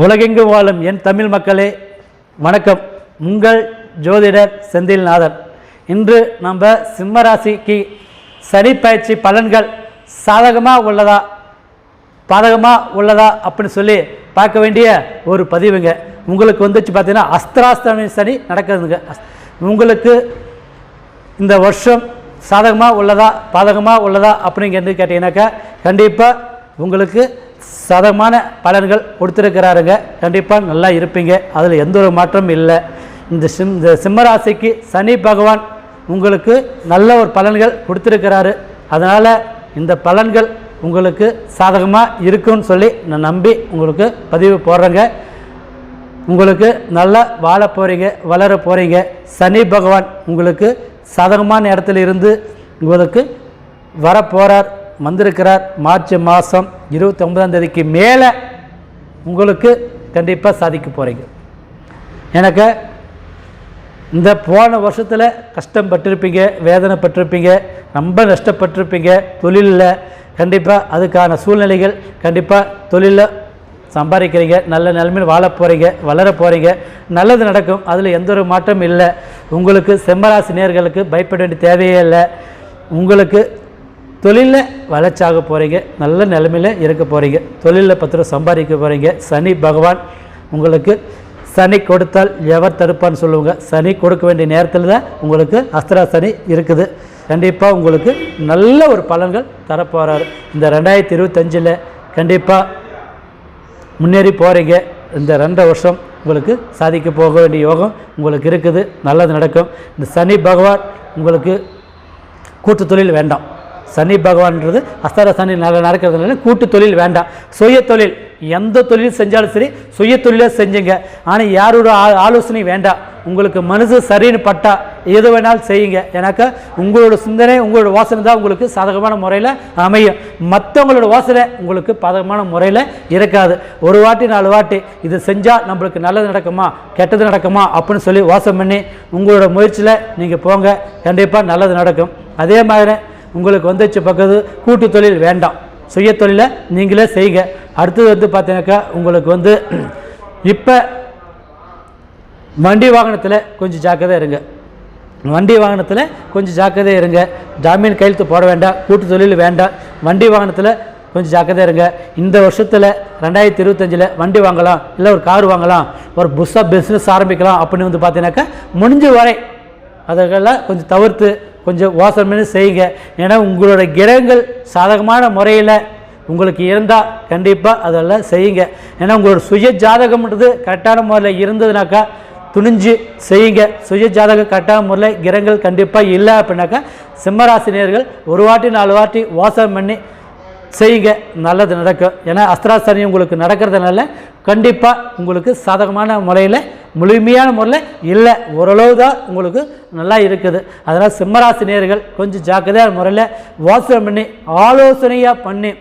உலகெங்கும் வாழும் என் தமிழ் மக்களே வணக்கம். உங்கள் ஜோதிடர் செந்தில்நாதன். இன்று நம்ம சிம்மராசிக்கு சனி பயிற்சி பலன்கள் சாதகமாக உள்ளதா பாதகமாக உள்ளதா அப்படின்னு சொல்லி பார்க்க வேண்டிய ஒரு பதிவுங்க. உங்களுக்கு வந்துச்சு பார்த்தீங்கன்னா அஸ்திராஸ்தமி சனி நடக்குதுங்க. உங்களுக்கு இந்த வருஷம் சாதகமாக உள்ளதா பாதகமாக உள்ளதா அப்படிங்கிறது கேட்டிங்கனாக்கா கண்டிப்பாக உங்களுக்கு சாதகமான பலன்கள் கொடுத்துருக்கிறாருங்க. கண்டிப்பாக நல்லா இருப்பீங்க, அதில் எந்த ஒரு மாற்றமும் இல்லை. இந்த சிம்மராசிக்கு சனி பகவான் உங்களுக்கு நல்ல ஒரு பலன்கள் கொடுத்துருக்கிறாரு. அதனால் இந்த பலன்கள் உங்களுக்கு சாதகமாக இருக்குன்னு சொல்லி நான் நம்பி உங்களுக்கு பதிவு போடுறேங்க. உங்களுக்கு நல்லா வாழ போகிறீங்க, வளர போகிறீங்க. சனி பகவான் உங்களுக்கு சாதகமான இடத்துல இருந்து உங்களுக்கு வரப்போகிறார், வந்திருக்கிறார். மார்ச் மாதம் 29ஆம் தேதிக்கு மேலே உங்களுக்கு கண்டிப்பாக சாதிக்க போகிறீங்க. எனக்கு இந்த போன வருஷத்தில் கஷ்டப்பட்டிருப்பீங்க, வேதனைப்பட்டிருப்பீங்க, ரொம்ப நஷ்டப்பட்டிருப்பீங்க. தொழிலில் கண்டிப்பாக அதுக்கான சூழ்நிலைகள் கண்டிப்பாக தொழிலில் சம்பாதிக்கிறீங்க, நல்ல நிலைமையில் வாழ போகிறீங்க, வளர போகிறீங்க, நல்லது நடக்கும். அதில் எந்த ஒரு மாற்றமும் இல்லை. உங்களுக்கு சிம்மராசி நேயர்களுக்கு பயப்பட வேண்டிய தேவையே இல்லை. உங்களுக்கு தொழிலில் வளர்ச்சியாக போகிறீங்க, நல்ல நிலைமையில் இருக்க போகிறீங்க, தொழிலில் 10 ரூபா சம்பாதிக்க போகிறீங்க. சனி பகவான் உங்களுக்கு சனி கொடுத்தால் எவர் தடுப்பான்னு சொல்லுவாங்க. சனி கொடுக்க வேண்டிய நேரத்தில் தான் உங்களுக்கு அஸ்திரா சனி இருக்குது. கண்டிப்பாக உங்களுக்கு நல்ல ஒரு பலன்கள் தரப்போகிறாரு. இந்த 2025 கண்டிப்பாக முன்னேறி போகிறீங்க. இந்த 2 வருஷம் உங்களுக்கு சாதிக்க போக வேண்டிய யோகம் உங்களுக்கு இருக்குது, நல்லது நடக்கும். இந்த சனி பகவான் உங்களுக்கு கூட்டு தொழில் வேண்டாம். சனி பகவான்ன்றது அஸ்தர சனி நல்லா நடக்கிறதுனால கூட்டு தொழில் வேண்டாம். சுய தொழில் எந்த தொழில் செஞ்சாலும் சரி சுய தொழிலை செஞ்சுங்க. ஆனால் யாரோட ஆலோசனை வேண்டாம். உங்களுக்கு மனசு சரின்னு பட்டா எது வேணாலும் செய்யுங்க. எனக்கு உங்களோட சிந்தனை உங்களோட வாசனை தான் உங்களுக்கு சாதகமான முறையில் அமையும். மற்றவங்களோட வாசனை உங்களுக்கு பாதகமான முறையில் இருக்காது. ஒரு வாட்டி 4 வாட்டி இது செஞ்சால் நம்மளுக்கு நல்லது நடக்குமா கெட்டது நடக்குமா அப்படின்னு சொல்லி வாசம் பண்ணி உங்களோட முயற்சியில் நீங்கள் போங்க, கண்டிப்பாக நல்லது நடக்கும். அதே மாதிரி உங்களுக்கு வந்துச்சு பக்கத்து கூட்டு தொழில் வேண்டாம், சுய தொழிலை நீங்களே செய்யுங்க. அடுத்தது பார்த்தீங்கன்னாக்கா உங்களுக்கு இப்போ வண்டி வாகனத்தில் கொஞ்சம் ஜாக்கிரதையாக இருங்க. வண்டி வாகனத்தில் கொஞ்சம் ஜாக்கிரதையாக இருங்க. ஜாமீன் கையெழுத்து போட வேண்டாம், கூட்டு தொழில் வேண்டாம். வண்டி வாகனத்தில் கொஞ்சம் ஜாக்கிரதையாக இருங்க. இந்த வருஷத்தில் 2025 வண்டி வாங்கலாம், இல்லை ஒரு கார் வாங்கலாம், ஒரு பிஸ்னஸ் ஆரம்பிக்கலாம் அப்படின்னு பார்த்தீங்கன்னாக்கா முடிஞ்ச வரை அதெல்லாம் கொஞ்சம் தவிர்த்து கொஞ்சம் யோசனை செய்யுங்க. ஏன்னா உங்களோட கிரகங்கள் சாதகமான முறையில் உங்களுக்கு இருந்தால் கண்டிப்பாக அதெல்லாம் செய்யுங்க. ஏன்னா உங்களோட சுய ஜாதகம்ன்றது கரெக்டான முறையில் இருந்ததுனாக்கா துணிஞ்சு செய்யுங்க. சுய ஜாதகம் கரெக்டான முறையில் கிரகங்கள் கண்டிப்பாக இல்லை அப்படின்னாக்கா சிம்மராசினியர்கள் ஒரு வாட்டி 4 வாட்டி யோசனை பண்ணி செய்யுங்க, நல்லது நடக்கும். ஏன்னா அஸ்திராசனி உங்களுக்கு நடக்கிறதுனால கண்டிப்பாக உங்களுக்கு சாதகமான முறையில் முழுமையான முறையில் இல்லை, ஓரளவு தான் உங்களுக்கு நல்லா இருக்குது. அதனால் சிம்மராசி நேயர்கள் கொஞ்சம் ஜாக்கிரதையான முறையில் யோசனை பண்ணி ஆலோசனையாக பண்ணி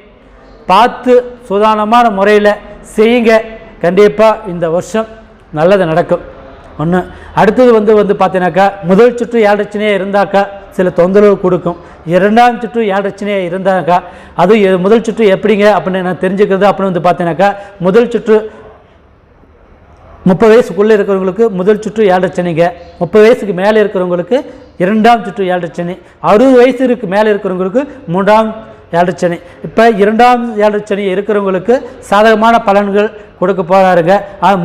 பார்த்து சுதாரணமான முறையில் செய்யுங்க. கண்டிப்பாக இந்த வருஷம் நல்லது நடக்கும். ஒன்று. அடுத்தது பார்த்தீங்கன்னாக்கா முதல் சுற்று ஏழரச்சனையாக இருந்தாக்கா சில தொந்தரவு கொடுக்கும். 2ஆம் சுற்று ஏழரச்சனையாக இருந்தாக்கா அது முதல் சுற்று எப்படிங்க அப்படின்னு நான் தெரிஞ்சுக்கிறது அப்படின்னு பார்த்தீங்கன்னாக்கா முதல் சுற்று 30 வயசுக்குள்ளே இருக்கிறவங்களுக்கு முதல் சுற்று ஏழரச்சனைங்க. 30 வயசுக்கு மேலே இருக்கிறவங்களுக்கு 2ஆம் சுற்று ஏழரச்சனை. 60 வயசுக்கு மேலே இருக்கிறவங்களுக்கு 3ஆம் ஏழரச்சனை. இப்போ 2ஆம் ஏழரச்சனை இருக்கிறவங்களுக்கு சாதகமான பலன்கள் கொடுக்க போகிறாருங்க.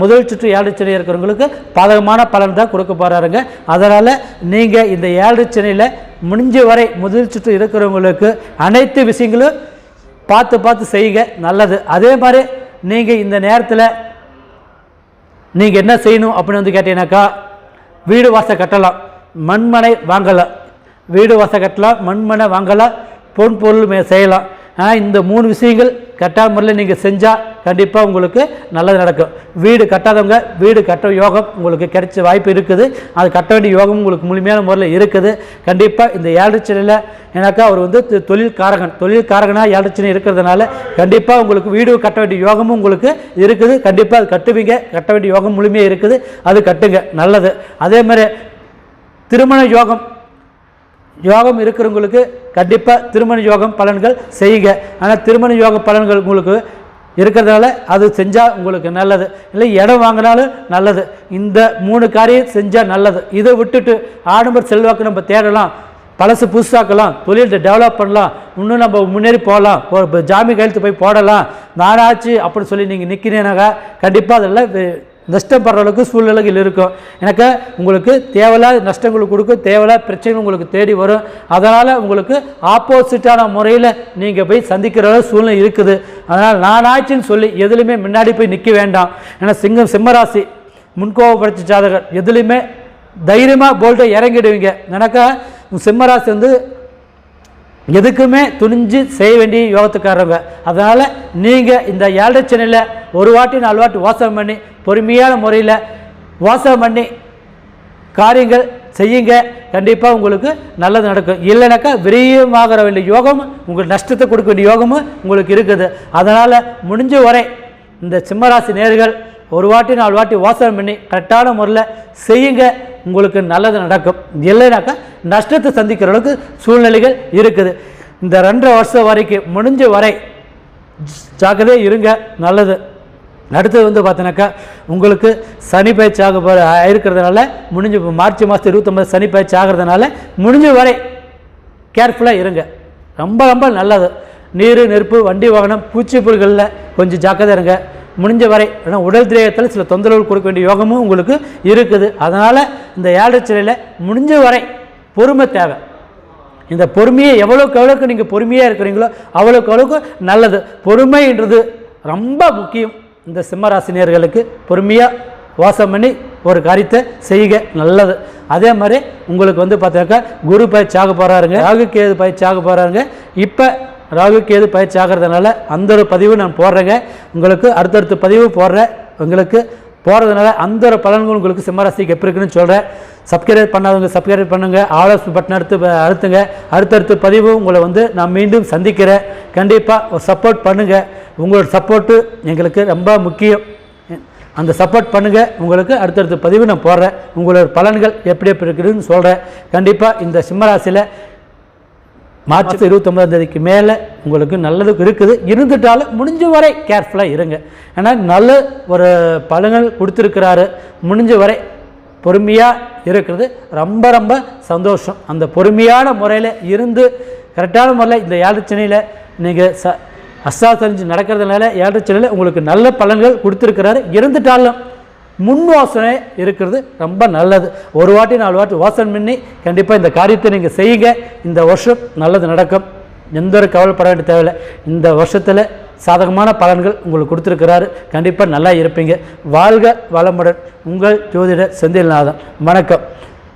முதல் சுற்று ஏழரச்சனை இருக்கிறவங்களுக்கு பாதகமான பலன் தான் கொடுக்க போகிறாருங்க. அதனால் நீங்கள் இந்த ஏழரச்சனையில் முடிஞ்ச வரை முதல் சுற்று இருக்கிறவங்களுக்கு அனைத்து விஷயங்களும் பார்த்து செய்யுங்க, நல்லது. அதே மாதிரி நீங்கள் இந்த நேரத்தில் நீங்கள் என்ன செய்யணும் அப்படின்னு கேட்டீங்கன்னாக்கா வீடு வாசல் கட்டலாம், மண்மனை வாங்கலாம். வீடு வாசல் கட்டலாம், மண்மனை வாங்கலாம், பொன் பொருள் செய்யலாம். இந்த 3 விஷயங்கள் கட்டாத முறையில் நீங்கள் செஞ்சால் கண்டிப்பாக உங்களுக்கு நல்லது நடக்கும். வீடு கட்டாதவங்க வீடு கட்ட யோகம் உங்களுக்கு கிடைச்ச வாய்ப்பு இருக்குது. அது கட்ட வேண்டிய யோகம் உங்களுக்கு முழுமையான முறையில் இருக்குது. கண்டிப்பாக இந்த ஏழரச்சனையில் ஏன்னாக்கா அவர் தொழில்காரகனாக ஏழரச்சனை இருக்கிறதுனால கண்டிப்பாக உங்களுக்கு வீடு கட்ட வேண்டிய யோகமும் உங்களுக்கு இருக்குது. கண்டிப்பாக அது கட்டுவீங்க, கட்ட வேண்டிய யோகம் முழுமையாக இருக்குது, அது கட்டுங்க, நல்லது. அதே மாதிரி திருமண யோகம் இருக்கிறவங்களுக்கு கண்டிப்பாக திருமண யோகம் பலன்கள் செய்யுங்க. ஆனால் திருமண யோக பலன்கள் உங்களுக்கு இருக்கிறதுனால அது செஞ்சால் உங்களுக்கு நல்லது. இல்லை இடம் வாங்கினாலும் நல்லது. இந்த 3 காரியம் செஞ்சால் நல்லது. இதை விட்டுட்டு ஆடம்பர செல்வாக்கு நம்ம தேடலாம், பழசு புதுசாக்கலாம், தொழில் டெவலப் பண்ணலாம், இன்னும் நம்ம முன்னேறி போகலாம், ஒரு ஜாமீன் கையெழுத்து போய் போடலாம், நானாச்சு அப்படின்னு சொல்லி நீங்கள் நிற்கிறீனாக்கா கண்டிப்பாக அதெல்லாம் நஷ்டப்படுற அளவுக்கு சூழ்நிலைகள் இருக்கும். எனக்கு உங்களுக்கு தேவையில்லாத நஷ்டங்கள் கொடுக்கும், தேவையில்லாத பிரச்சனைகள் உங்களுக்கு தேடி வரும். அதனால் உங்களுக்கு ஆப்போசிட்டான முறையில் நீங்கள் போய் சந்திக்கிற சூழ்நிலை இருக்குது. அதனால் நானாச்சுன்னு சொல்லி எதுலையுமே முன்னாடி போய் நிற்க வேண்டாம். ஏன்னா சிம்மராசி முன்கோபப்படுத்தி ஜாதகர் எதுலையுமே தைரியமாக போல்ட்டை இறங்கிடுவீங்க. எனக்கா சிம்மராசி வந்து எதுக்குமே துணிஞ்சு செய்ய வேண்டிய யோகத்துக்காரங்க. அதனால் நீங்கள் இந்த 7 சனியில் ஒரு வாட்டி 4 வாட்டி வாசம் பண்ணி பொறுமையான முறையில் வாசம் பண்ணி காரியங்கள் செய்யுங்க, கண்டிப்பாக உங்களுக்கு நல்லது நடக்கும். இல்லைனாக்கா விரயமாகிற வேண்டிய யோகம், உங்களுக்கு நஷ்டத்தை கொடுக்க வேண்டிய யோகமும் உங்களுக்கு இருக்குது. அதனால் முடிஞ்ச வரை இந்த சிம்மராசி நேர்கள் ஒரு வாட்டி 4 வாட்டி வாசம் பண்ணி கரெக்டான முறையில் செய்யுங்க, உங்களுக்கு நல்லது நடக்கும். இல்லைனாக்கா நஷ்டத்தை சந்திக்கிற அளவுக்கு சூழ்நிலைகள் இருக்குது. இந்த 2.5 வருஷம் வரைக்கும் முடிஞ்ச வரை ஜாக்கிரதையாக இருங்க, நல்லது. அடுத்தது வந்து பார்த்தீங்கன்னாக்கா உங்களுக்கு சனி பயிற்சி இருக்கிறதுனால முடிஞ்சு மார்ச் மாதம் 29 சனி பயிற்சி ஆகிறதுனால முடிஞ்ச வரை கேர்ஃபுல்லாக இருங்க, ரொம்ப ரொம்ப நல்லது. நீர் நெருப்பு வண்டி வாகனம் பூச்சிப்புல்களில் கொஞ்சம் ஜாக்கிரதை இருங்க முடிஞ்ச வரை. ஏன்னா உடல் திரேயத்தில் சில தொந்தரவுகள் கொடுக்க வேண்டிய யோகமும் உங்களுக்கு இருக்குது. அதனால் இந்த 7 சனியில் முடிஞ்ச வரை பொறுமை தேவை. இந்த பொறுமையை எவ்வளோக்கு நீங்கள் பொறுமையாக இருக்கிறீங்களோ அவ்வளோக்கு நல்லது. பொறுமைன்றது ரொம்ப முக்கியம். இந்த சிம்மராசினியர்களுக்கு பொறுமையாக வாசம் பண்ணி ஒரு காரியத்தை செய்யுங்க, நல்லது. அதே மாதிரி உங்களுக்கு வந்து பார்த்தீங்கன்னாக்கா குரு பயிற்சி ஆக போகிறாருங்க, ராகு கேது பயிற்சி ஆக போகிறாருங்க. இப்போ ராகு கேது பயிற்சி ஆகிறதுனால அந்த ஒரு பதிவு நான் போடுறேங்க. உங்களுக்கு அடுத்தடுத்த பதிவு போடுறேன். உங்களுக்கு போகிறதுனால அந்த ஒரு பலன்கள் உங்களுக்கு சிம்மராசிக்கு எப்படி இருக்குன்னு சொல்கிறேன். சப்ஸ்கிரைப் பண்ணாதவங்க சப்ஸ்கிரைப் பண்ணுங்கள், ஆலோசனை பட்டன் அழுத்துங்க. அடுத்தடுத்த பதிவு உங்களை வந்து நான் மீண்டும் சந்திக்கிறேன். கண்டிப்பாக ஒரு சப்போர்ட் பண்ணுங்கள். உங்களோட சப்போர்ட்டு எங்களுக்கு ரொம்ப முக்கியம். அந்த சப்போர்ட் பண்ணுங்கள். உங்களுக்கு அடுத்தடுத்த பதிவு நான் போடுறேன். உங்களோட பலன்கள் எப்படி இருக்குதுன்னு சொல்கிறேன். கண்டிப்பாக இந்த சிம்மராசியில் மார்ச் 29 மேலே உங்களுக்கு நல்லது இருக்குது. இருந்துட்டாலும் முடிஞ்ச வரை கேர்ஃபுல்லாக இருங்க. ஏன்னா நல்ல ஒரு பலன்கள் கொடுத்துருக்கிறாரு. முடிஞ்ச வரை பொறுமையாக இருக்கிறது ரொம்ப ரொம்ப சந்தோஷம். அந்த பொறுமையான முறையில் இருந்து கரெக்டான முறையில் இந்த 7 சனியில் நீங்கள் அஷ்டாதரிஞ்சு நடக்கிறதுனால 7 சனியில் உங்களுக்கு நல்ல பலன்கள் கொடுத்துருக்கிறாரு. இருந்துட்டாலும் முன் வாசனை இருக்கிறது ரொம்ப நல்லது. ஒரு வாட்டி 4 வாட்டி வாசனை பண்ணி கண்டிப்பாக இந்த காரியத்தை நீங்கள் செய்யுங்க. இந்த வருஷம் நல்லது நடக்கும். எந்த ஒரு கவலைப்பட வேண்டிய தேவையில்லை. இந்த வருஷத்தில் சாதகமான பலன்கள் உங்களுக்கு கொடுத்துருக்கிறாரு. கண்டிப்பாக நல்லா இருப்பீங்க. வாழ்க வளமுடன். உங்கள் ஜோதிடர் செந்தில்நாதன். வணக்கம்.